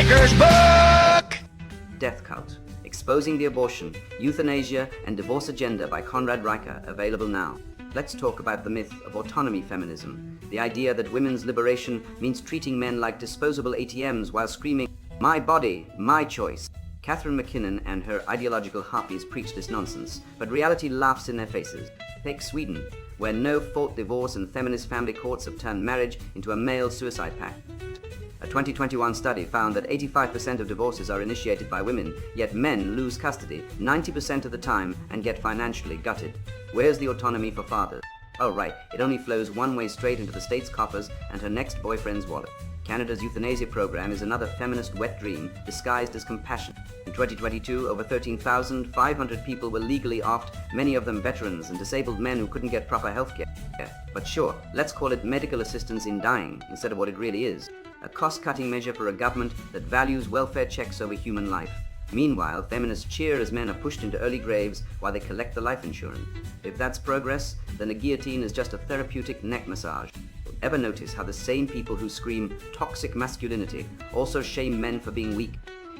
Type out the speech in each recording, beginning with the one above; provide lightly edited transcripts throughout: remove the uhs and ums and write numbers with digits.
Baker's book! Death Cult, Exposing the Abortion, Euthanasia, and Divorce Agenda by Conrad Riker, available now. Let's talk about the myth of autonomy feminism, the idea that women's liberation means treating men like disposable ATMs while screaming, "My body, my choice." Catherine McKinnon and her ideological harpies preach this nonsense, but reality laughs in their faces. Take Sweden, where no-fault divorce and feminist family courts have turned marriage into a male suicide pact. A 2021 study found that 85% of divorces are initiated by women, yet men lose custody 90% of the time and get financially gutted. Where's the autonomy for fathers? Oh right, it only flows one way straight into the state's coffers and her next boyfriend's wallet. Canada's euthanasia program is another feminist wet dream disguised as compassion. In 2022, over 13,500 people were legally offed, many of them veterans and disabled men who couldn't get proper health care. But sure, let's call it medical assistance in dying instead of what it really is. A cost-cutting measure for a government that values welfare checks over human life. Meanwhile, feminists cheer as men are pushed into early graves while they collect the life insurance. If that's progress, then a guillotine is just a therapeutic neck massage. Ever notice how the same people who scream toxic masculinity also shame men for being weak?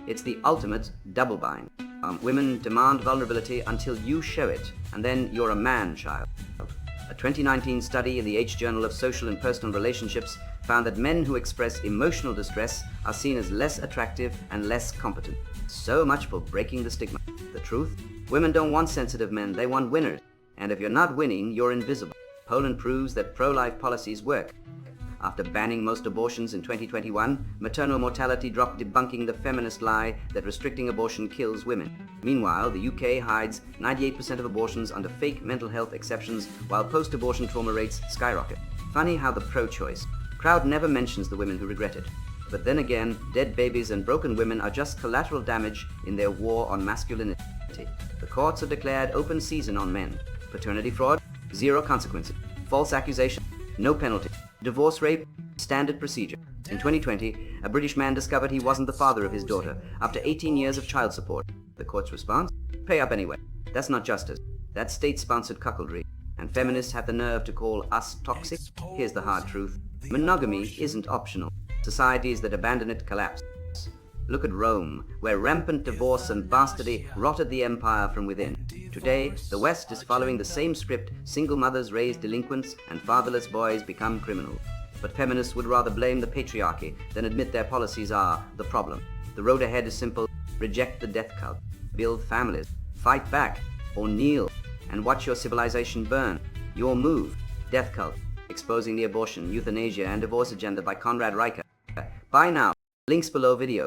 It's the ultimate double bind. Women demand vulnerability until you show it, and then you're a man child. A 2019 study in the H Journal of Social and Personal Relationships found that men who express emotional distress are seen as less attractive and less competent. So much for breaking the stigma. The truth? Women don't want sensitive men, they want winners. And if you're not winning, you're invisible. Poland proves that pro-life policies work. After banning most abortions in 2021, maternal mortality dropped, debunking the feminist lie that restricting abortion kills women. Meanwhile, the UK hides 98% of abortions under fake mental health exceptions, while post-abortion trauma rates skyrocket. Funny how the pro-choice crowd never mentions the women who regret it. But then again, dead babies and broken women are just collateral damage in their war on masculinity. The courts have declared open season on men. Paternity fraud, 0 consequences. False accusation, no penalty. Divorce rape, standard procedure. In 2020, a British man discovered he wasn't the father of his daughter after 18 years of child support. The court's response? Pay up anyway. That's not justice. That's state-sponsored cuckoldry. And feminists have the nerve to call us toxic? Here's the hard truth. Monogamy isn't optional. Societies that abandon it collapse. Look at Rome, where rampant divorce and bastardy rotted the empire from within. Today, the West is following the same script. Single mothers raise delinquents and fatherless boys become criminals. But feminists would rather blame the patriarchy than admit their policies are the problem. The road ahead is simple. Reject the death cult. Build families. Fight back. Or kneel and watch your civilization burn. Your move. Death Cult, Exposing the Abortion, Euthanasia, and Divorce Agenda by Conrad Riker. Buy now. Links below video.